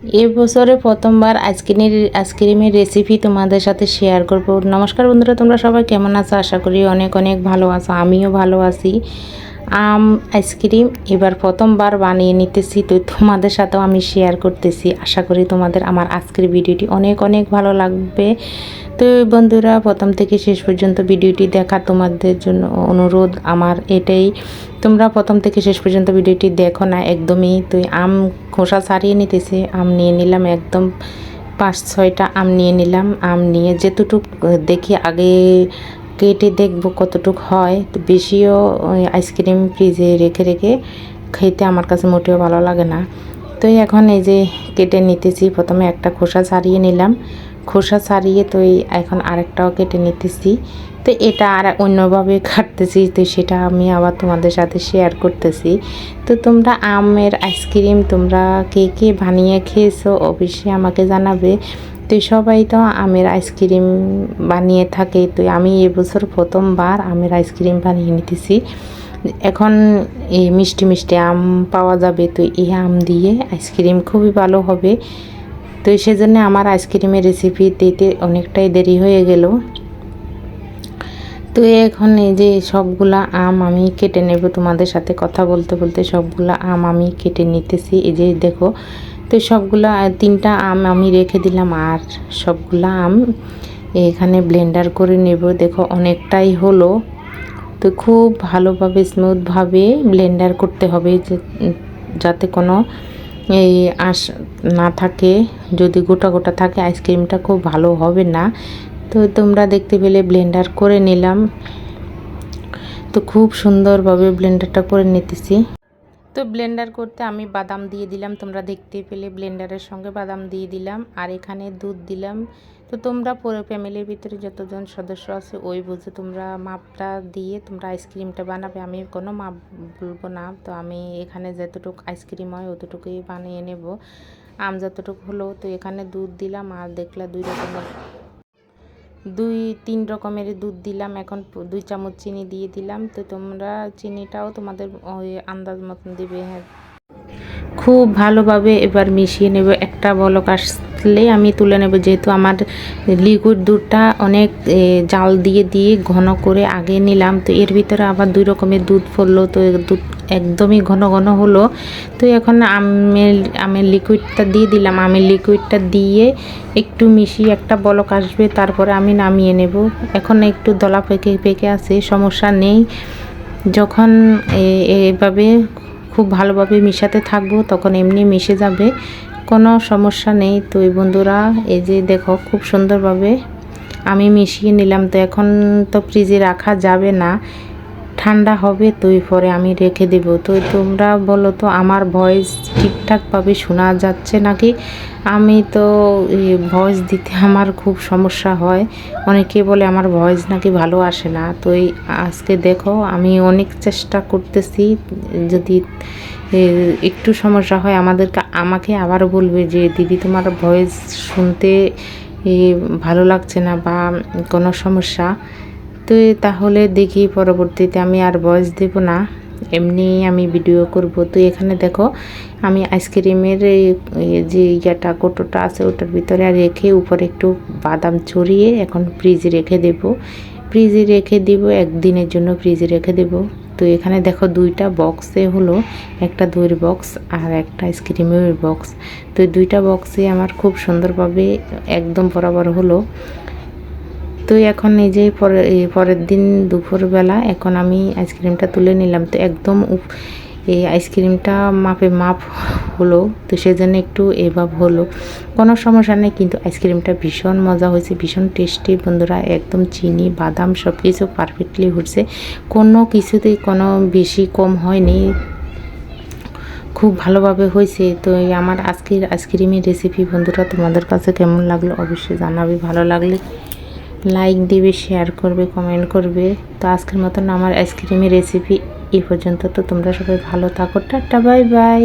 এবছরে প্রথমবার আইসক্রিমের রেসিপি তোমাদের সাথে শেয়ার করব। নমস্কার বন্ধুরা, তোমরা সবাই কেমন আছো? আশা করি অনেক অনেক ভালো আছো, আমিও ভালো আছি। আইসক্রিম এবার প্রথমবার বানিয়ে নিতেছি, তো তোমাদের সাথেও আমি শেয়ার করতেছি। আশা করি তোমাদের আমার আজকের ভিডিওটি অনেক অনেক ভালো লাগবে। তো বন্ধুরা, প্রথম থেকে শেষ পর্যন্ত ভিডিওটি দেখা তোমাদের জন্য অনুরোধ আমার এটাই। তোমরা প্রথম থেকে শেষ পর্যন্ত ভিডিওটি দেখো না একদমই। তো আম খোসা ছাড়িয়ে নিতেছে, আম নিয়ে নিলাম একদম 5-6টা আম নিয়ে নিলাম। আম নিয়ে যেতটুক দেখি আগে কেটে দেখবো কতটুক হয়। তো বেশিও আইসক্রিম ফ্রিজে রেখে রেখে খেতে আমার কাছে মোটেও ভালো লাগে না। তো এখন এই যে কেটে নিতেছি, প্রথমে একটা খোসা ছাড়িয়ে নিলাম, খোসা ছাড়িয়ে তো এখন আরেকটাও কেটে নিতেছি। তো এটা আর অন্যভাবে কাটতেছি, তো সেটা আমি আবার তোমাদের সাথে শেয়ার করতেছি। তো তোমরা আমের আইসক্রিম তোমরা কে কে বানিয়ে খেয়েছো অবশ্যই আমাকে জানাবে। তো সবাই তো আমের আইসক্রিম বানিয়ে থাকে, তো আমি এবছর প্রথমবার আমের আইসক্রিম বানিয়ে নিতেছি। এখন এই মিষ্টি মিষ্টি আম পাওয়া যাবে, তো এই আম দিয়ে আইসক্রিম খুবই ভালো হবে। তো সেজন্য আমার আইসক্রিমের রেসিপি দিতে অনেকটাই দেরি হয়ে গেল। তো এখন এই যে সবগুলা আম আমি কেটে নেব, তোমাদের সাথে কথা বলতে বলতে সবগুলা আম আমি কেটে নিতেছি। এই যে দেখো, তো সবগুলা 3টা আম আমি রেখে দিলাম, আর সবগুলা আম এখানে ব্লেন্ডার করে নেব। দেখো অনেকটাই হলো, তো খুব ভালোভাবে স্মুথভাবে ব্লেন্ডার করতে হবে, যাতে কোনো এই আঁশ না থাকে। যদি গোটা গোটা থাকে আইসক্রিমটা খুব ভালো হবে না। তো তোমরা দেখতে পেলে ব্লেন্ডার করে নিলাম, তো খুব সুন্দরভাবে ব্লেন্ডারটা করে নিতেছি। তো ব্লেন্ডার করতে আমি বাদাম দিয়ে দিলাম, তোমরা দেখতে পেলে ব্লেন্ডারের সঙ্গে বাদাম দিয়ে দিলাম, আর এখানে দুধ দিলাম। তো তোমরা পুরো ফ্যামিলির ভিতরে যতজন সদস্য আছে ওই বুঝে তোমরা মাপটা দিয়ে তোমরা আইসক্রিমটা বানাবে। আমি কোনো মাপ বলবো না, তো আমি এখানে যতটুকু আইসক্রিম হয় অতটুকুই বানিয়ে নেব। আম যতটুকু হলো, তো এখানে দুধ দিলাম, আর দেখলা 2-3 রকমের দুধ দিলাম। এখন 2 চামচ চিনি দিয়ে দিলাম। তো তোমরা চিনিটাও তোমাদের ওই আন্দাজ মতন দিবে। হ্যাঁ, খুব ভালোভাবে এবার মিশিয়ে নেব। একটা বলক আসলে আমি তুলে নেব, যেহেতু আমার লিকুইড দুধটা অনেক জাল দিয়ে দিয়ে ঘন করে আগে নিলাম। তো এর ভিতরে আবার 2 রকমের দুধ পড়লো, তো দুধ একদমই ঘন ঘন হলো। তো এখন আমের লিকুইডটা দিয়ে দিলাম। আমের লিকুইডটা দিয়ে একটু মিশিয়ে একটা বলক আসবে, তারপরে আমি নামিয়ে নেব। এখন একটু দলা পেকে পেকে আছে, সমস্যা নেই। যখন এভাবে খুব ভালোভাবে মিশাতে থাকবো তখন এমনি মিশে যাবে, কোনো সমস্যা নেই। তো এই বন্ধুরা, এই যে দেখো খুব সুন্দরভাবে আমি মিশিয়ে নিলাম। তো এখন তো ফ্রিজে রাখা যাবে না, ঠান্ডা হবে, তো পরে আমি রেখে দেব। তো তোমরা বলো তো আমার ভয়েস ঠিকঠাকভাবে শোনা যাচ্ছে নাকি? আমি তো ভয়েস দিতে আমার খুব সমস্যা হয়, অনেকে বলে আমার ভয়েস নাকি ভালো আসে না। তো আজকে দেখো আমি অনেক চেষ্টা করতেছি, যদি একটু সমস্যা হয় আমাকে আবার বলবে যে দিদি তোমার ভয়েস শুনতে ভালো লাগছে না বা কোনো সমস্যা। তো তাহলে দেখি পরবর্তীতে আমি আর ভয়েস দেব না, এমনি আমি ভিডিও করব। তো এখানে দেখো আমি আইসক্রিমের যে কোটোটা আছে ওটার ভিতরে রেখে উপরে একটু বাদাম ছড়িয়ে এখন ফ্রিজে রেখে দেব। ফ্রিজে রেখে দিব, একদিনের জন্য ফ্রিজে রেখে দেব। তো এখানে দেখো 2টা বক্সে হলো, একটা দইয়ের বক্স আর একটা আইসক্রিমের বক্স। তো 2টা বক্সে আমার খুব সুন্দরভাবে একদম বরাবর হলো। তো এখন এই যে পরের দিন দুপুরবেলা এখন আমি আইসক্রিমটা তুলে নিলাম। তো একদম এই আইসক্রিমটা মাপ হলো, তো সেজন্য একটু এভাবে হলো, কোনো সমস্যা নেই। কিন্তু আইসক্রিমটা ভীষণ মজা হয়েছে, ভীষণ টেস্টি বন্ধুরা। একদম চিনি বাদাম সব কিছু পারফেক্টলি হচ্ছে, কোনো কিছুতেই কোনো বেশি কম হয়নি, খুব ভালোভাবে হয়েছে। তো আমার আজকের আইসক্রিমের রেসিপি বন্ধুরা তোমাদের কাছে কেমন লাগলো অবশ্যই জানাবে। ভালো লাগলে লাইক দিবে, শেয়ার করবে, কমেন্ট করবে। তো আজকের মতন আমার আইসক্রিমের রেসিপি এই পর্যন্ত। তো তোমরা সবাই ভালো থাকো, টাটা বাই বাই।